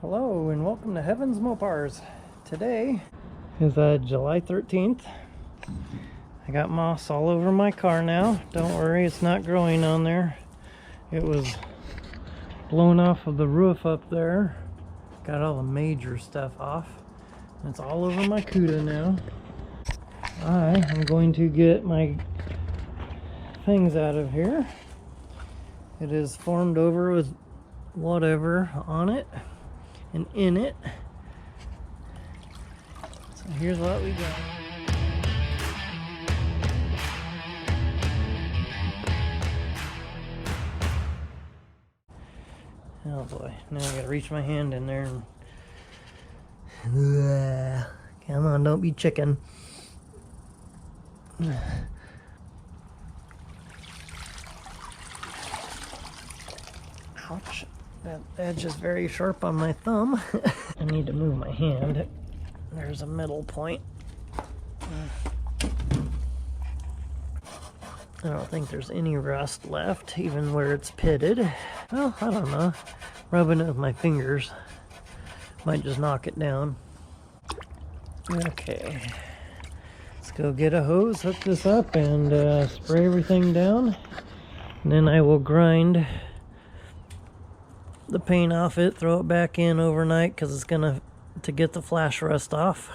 Hello and welcome to Heaven's Mopars. Today is July 13th. I got moss all over my car now. Don't worry, it's not growing on there. It was blown off of the roof up there. Got all the major stuff off. It's all over my CUDA now. I am going to get my things out of here. It is formed over with whatever on it and in it. So here's what we got. Oh boy, now I gotta reach my hand in there and come on, don't be chicken. Ouch. That edge is very sharp on my thumb. I need to move my hand. There's a middle point. I don't think there's any rust left, even where it's pitted. Well, I don't know. Rubbing it with my fingers might just knock it down. Okay. Let's go get a hose, hook this up, and spray everything down. And then I will grind the paint off it, throw it back in overnight because it's gonna to get the flash rust off.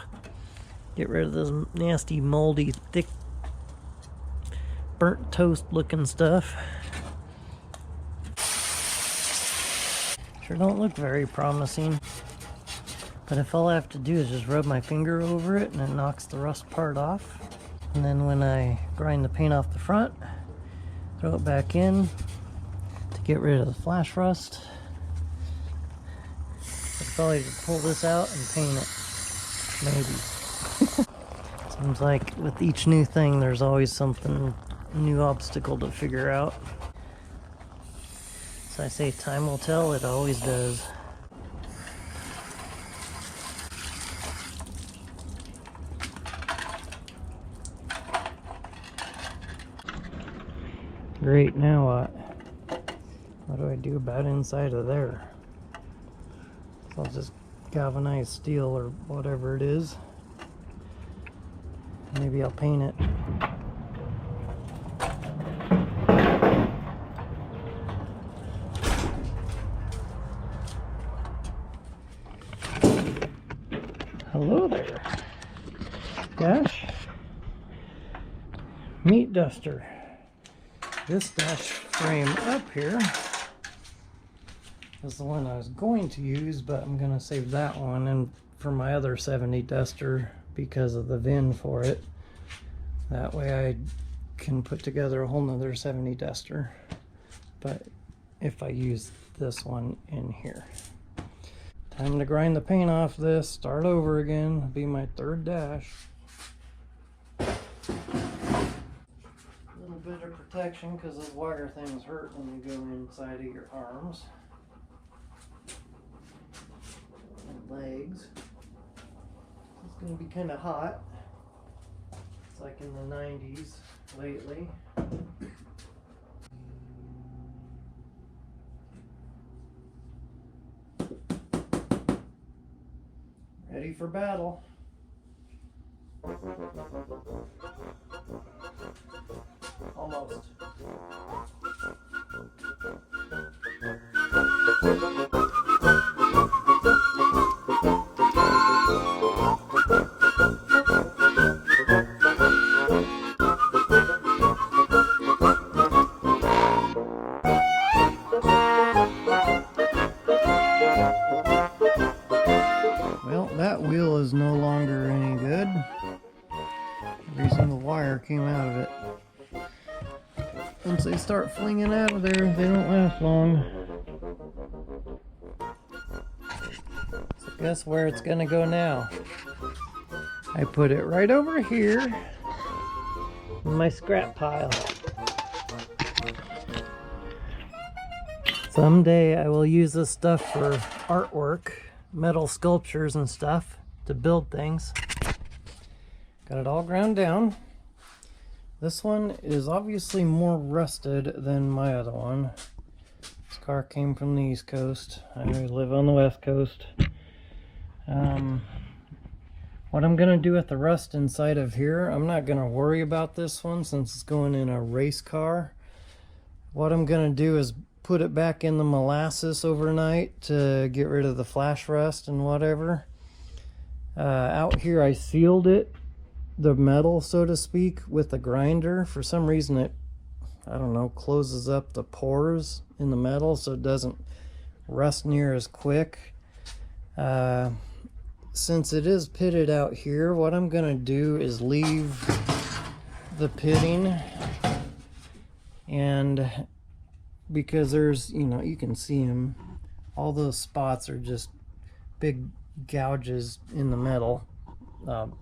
Get rid of this nasty, moldy, thick, burnt toast looking stuff. Sure don't look very promising, but if all I have to do is just rub my finger over it and it knocks the rust part off. And then when I grind the paint off the front, throw it back in to get rid of the flash rust. I'll probably just pull this out and paint it. Maybe. Seems like with each new thing, there's always something, new obstacle to figure out. So I say time will tell, it always does. Great, now what? What do I do about inside of there? I'll just galvanize steel or whatever it is. Maybe I'll paint it. Hello there. Dash. Meat duster. This dash frame up here is the one I was going to use, but I'm going to save that one and for my other 70 duster because of the VIN for it. That way I can put together a whole nother 70 duster. But if I use this one in here. Time to grind the paint off this, start over again, be my third dash. A little bit of protection because those wire things hurt when you go inside of your arms and legs. It's going to be kind of hot. It's like in the 90s lately. Ready for battle. Almost. Well, that wheel is no longer any good. Every single wire came out of it. Once they start flinging out of there, they don't last long. So guess where it's gonna go now? I put it right over here in my scrap pile. Someday I will use this stuff for artwork, metal sculptures and stuff to build things. Got it all ground down. This one is obviously more rusted than my other one. It's Car came from the East Coast. I live on the West Coast. What I'm gonna do with the rust inside of here, I'm not gonna worry about this one since it's going in a race car. What I'm gonna do is put it back in the molasses overnight to get rid of the flash rust and whatever. Out here I sealed it, the metal so to speak, with a grinder. For some reason it, I don't know, closes up the pores in the metal so it doesn't rust near as quick. Since it is pitted out here, what I'm gonna do is leave the pitting, and because there's, you know, you can see them, all those spots are just big gouges in the metal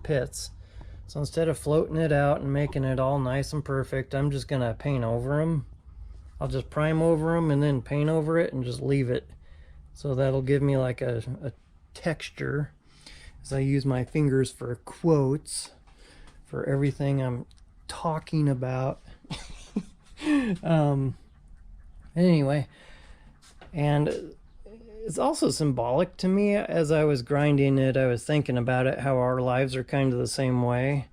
pits. So instead of floating it out and making it all nice and perfect, I'm just gonna paint over them. I'll just prime over them and then paint over it and just leave it. So that'll give me like a texture, as I use my fingers for quotes for everything I'm talking about. Anyway, and it's also symbolic to me. As I was grinding it, I was thinking about it, how our lives are kind of the same way.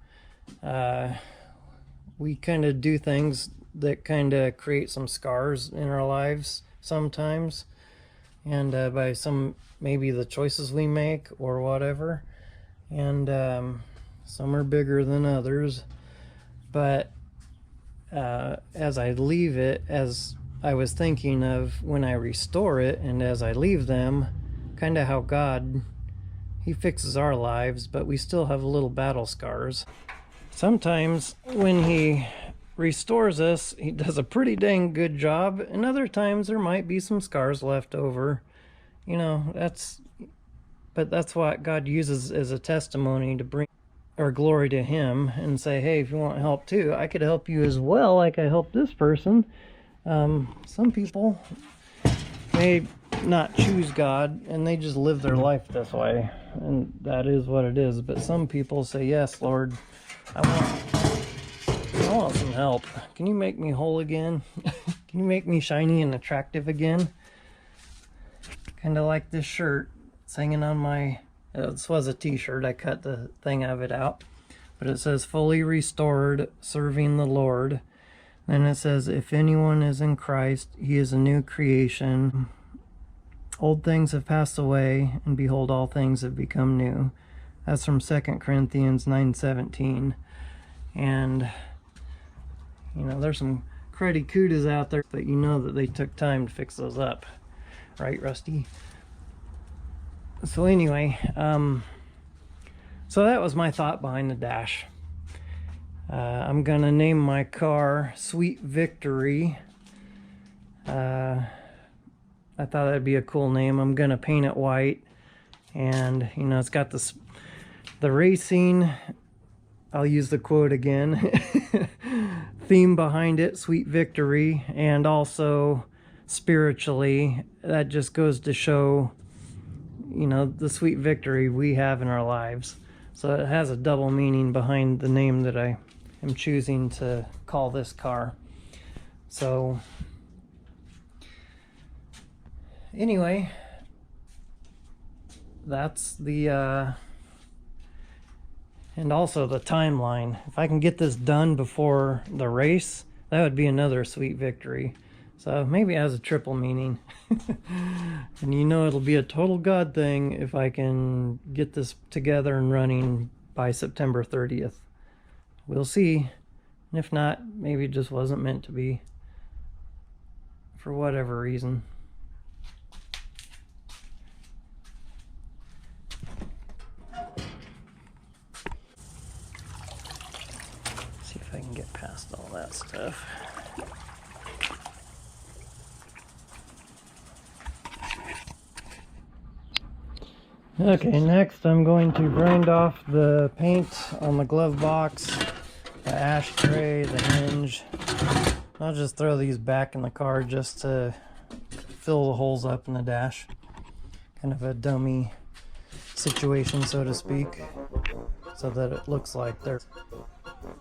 We kind of do things that kind of create some scars in our lives sometimes, and by some, maybe the choices we make or whatever, and some are bigger than others. But as I leave it, as I was thinking of when I restore it and as I leave them, kind of how God, he fixes our lives, but we still have little battle scars. Sometimes when he restores us, he does a pretty dang good job, and other times there might be some scars left over. You know, but that's what God uses as a testimony to bring our glory to him and say, hey, if you want help too, I could help you as well, like I helped this person. Some people may not choose God and they just live their life this way, and that is what it is. But some people say, yes, Lord, I want some help. Can you make me whole again? Can you make me shiny and attractive again? Kind of like this shirt. It's hanging on my, this was a t-shirt, I cut the thing of it out, but it says fully restored, serving the Lord. Then it says, if anyone is in Christ, he is a new creation. Old things have passed away, and behold, all things have become new. That's from 2 Corinthians 9:17. And you know, there's some cruddy kudas out there, but you know that they took time to fix those up, right, Rusty? So anyway, so that was my thought behind the dash. I'm gonna name my car Sweet Victory. I thought that'd be a cool name. I'm gonna paint it white, and you know, it's got this, the racing, I'll use the quote again, theme behind it, Sweet Victory, and also spiritually, that just goes to show, you know, the sweet victory we have in our lives. So it has a double meaning behind the name that I am choosing to call this car. So anyway, that's the and also the timeline. If I can get this done before the race, that would be another sweet victory. So maybe it has a triple meaning. And you know, it'll be a total God thing if I can get this together and running by September 30th. We'll see. And if not, maybe it just wasn't meant to be, for whatever reason. See if I can get past all that stuff. Okay, next I'm going to grind off the paint on the glove box, the ashtray, the hinge. I'll just throw these back in the car just to fill the holes up in the dash. Kind of a dummy situation, so to speak, so that it looks like they're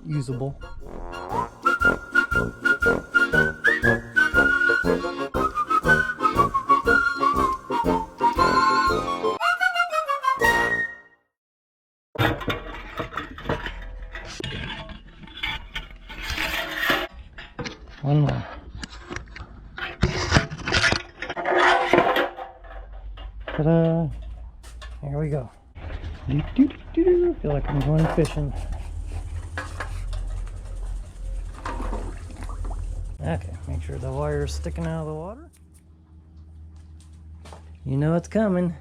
usable. One more. Ta-da! Here we go. I feel like I'm going fishing. Okay, make sure the wire's sticking out of the water. You know it's coming.